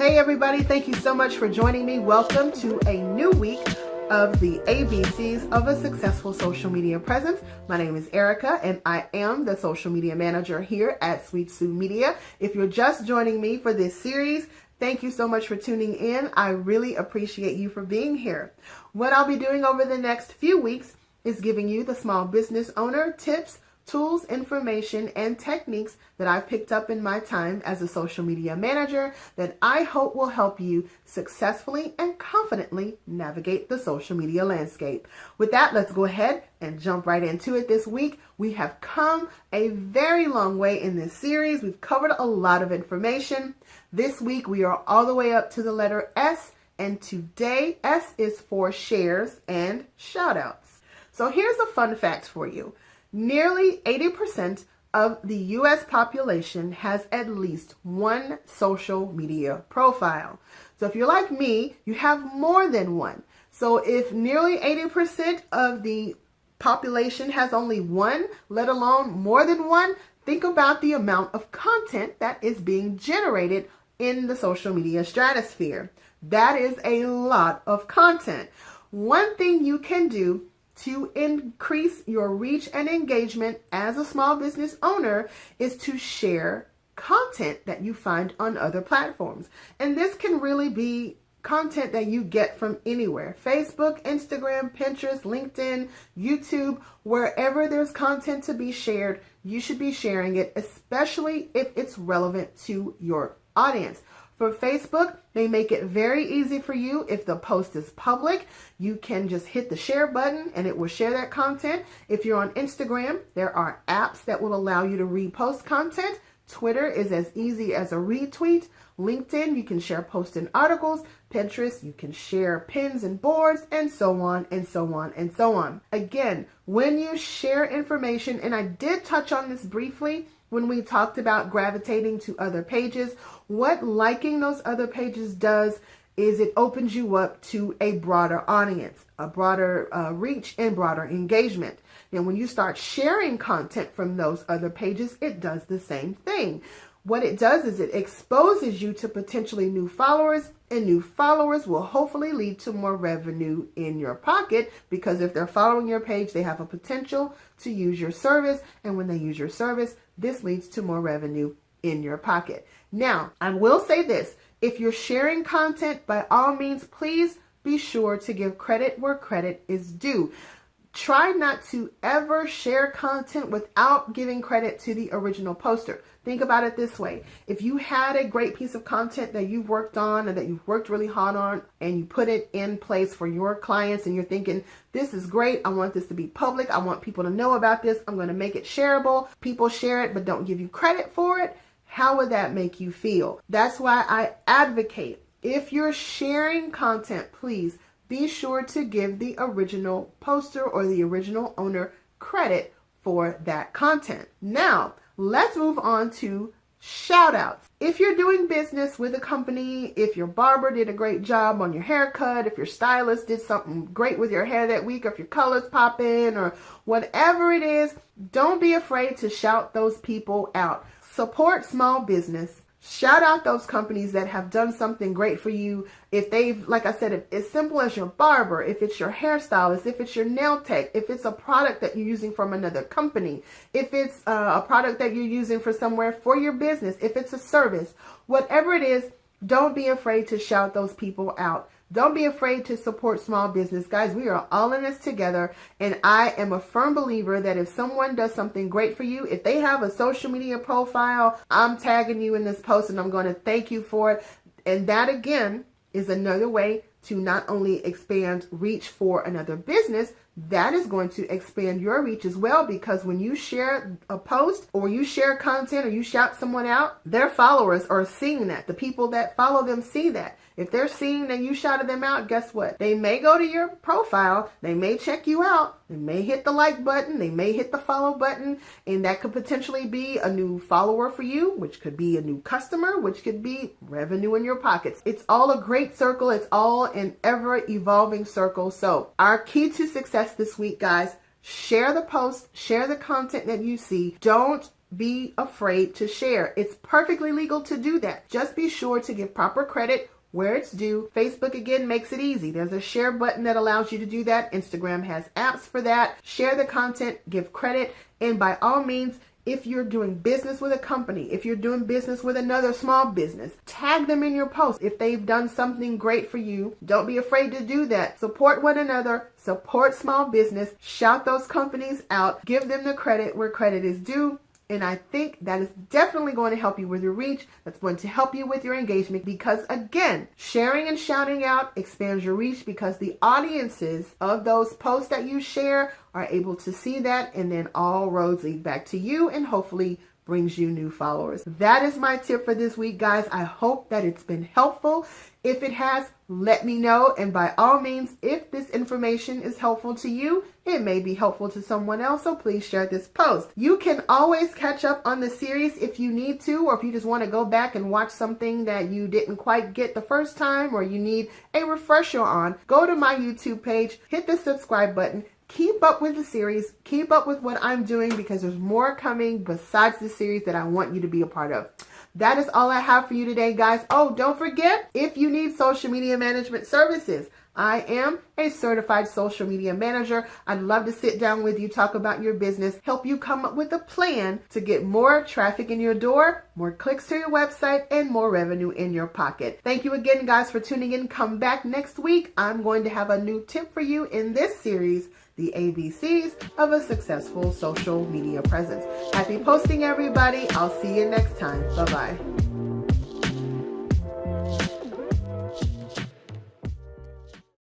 Hey everybody, thank you so much for joining me. Welcome to a new week of the ABCs of a successful social media presence. My name is Erica and I am the social media manager here at Sweet Sue Media. If you're just joining me for this series, thank you so much for tuning in. I really appreciate you for being here. What I'll be doing over the next few weeks is giving you, the small business owner, tips, tools, information, and techniques that I've picked up in my time as a social media manager that I hope will help you successfully and confidently navigate the social media landscape. With that, let's go ahead and jump right into it this week. We have come a very long way in this series. We've covered a lot of information. This week, we are all the way up to the letter S, and today, S is for shares and shout-outs. So here's a fun fact for you. Nearly 80% of the U.S. population has at least one social media profile. So if you're like me, you have more than one. So if nearly 80% of the population has only one, let alone more than one, think about the amount of content that is being generated in the social media stratosphere. That is a lot of content. One thing you can do to increase your reach and engagement as a small business owner is to share content that you find on other platforms. And this can really be content that you get from anywhere. Facebook, Instagram, Pinterest, LinkedIn, YouTube, wherever there's content to be shared, you should be sharing it, especially if it's relevant to your audience. For Facebook, they make it very easy for you. If the post is public, you can just hit the share button and it will share that content. If you're on Instagram, there are apps that will allow you to repost content. Twitter is as easy as a retweet. LinkedIn, you can share posts and articles. Pinterest, you can share pins and boards, and so on and so on and so on. Again, when you share information, and I did touch on this briefly when we talked about gravitating to other pages, what liking those other pages does is it opens you up to a broader audience, a broader reach and broader engagement. And when you start sharing content from those other pages, it does the same thing. What it does is it exposes you to potentially new followers, and new followers will hopefully lead to more revenue in your pocket, because if they're following your page, they have a potential to use your service. And when they use your service, this leads to more revenue in your pocket. Now, I will say this. If you're sharing content, by all means, please be sure to give credit where credit is due. Try not to ever share content without giving credit to the original poster. Think about it this way. If you had a great piece of content that you've worked on and that you've worked really hard on, and you put it in place for your clients, and you're thinking, this is great, I want this to be public, I want people to know about this, I'm going to make it shareable. People share it but don't give you credit for it. How would that make you feel? That's why I advocate, if you're sharing content, please be sure to give the original poster or the original owner credit for that content. Now, let's move on to shout outs. If you're doing business with a company, if your barber did a great job on your haircut, if your stylist did something great with your hair that week, or if your colors pop in, or whatever it is, don't be afraid to shout those people out. Support small business. Shout out those companies that have done something great for you. If they've, like I said, if it's simple as your barber, if it's your hairstylist, if it's your nail tech, if it's a product that you're using from another company, if it's a product that you're using for somewhere for your business, if it's a service, whatever it is, don't be afraid to shout those people out. Don't be afraid to support small business. Guys, we are all in this together, and I am a firm believer that if someone does something great for you, if they have a social media profile, I'm tagging you in this post and I'm going to thank you for it. And that, again, is another way to not only expand reach for another business, that is going to expand your reach as well, because when you share a post or you share content or you shout someone out, their followers are seeing that. The people that follow them see that. If they're seeing that you shouted them out, guess what? They may go to your profile, they may check you out, they may hit the like button, they may hit the follow button, and that could potentially be a new follower for you, which could be a new customer, which could be revenue in your pockets. It's all a great circle. It's all an ever evolving circle. So our key to success this week, guys, share the post, share the content that you see. Don't be afraid to share. It's perfectly legal to do that. Just be sure to give proper credit where it's due. Facebook, again, makes it easy. There's a share button that allows you to do that. Instagram has apps for that. Share the content, give credit, and by all means, if you're doing business with a company, if you're doing business with another small business, tag them in your post. If they've done something great for you, don't be afraid to do that. Support one another, support small business, shout those companies out, give them the credit where credit is due. And I think that is definitely going to help you with your reach. That's going to help you with your engagement because, again, sharing and shouting out expands your reach because the audiences of those posts that you share are able to see that, and then all roads lead back to you and hopefully brings you new followers. That is my tip for this week, guys. I hope that it's been helpful. If it has, let me know. And by all means, if this information is helpful to you, it may be helpful to someone else, so please share this post. You can always catch up on the series if you need to, or if you just want to go back and watch something that you didn't quite get the first time, or you need a refresher on, go to my YouTube page, hit the subscribe button. Keep up with the series, keep up with what I'm doing because there's more coming besides the series that I want you to be a part of. That is all I have for you today, guys. Oh, don't forget, if you need social media management services, I am a certified social media manager. I'd love to sit down with you, talk about your business, help you come up with a plan to get more traffic in your door, more clicks to your website, and more revenue in your pocket. Thank you again, guys, for tuning in. Come back next week. I'm going to have a new tip for you in this series, the ABCs of a successful social media presence. Happy posting, everybody. I'll see you next time. Bye-bye.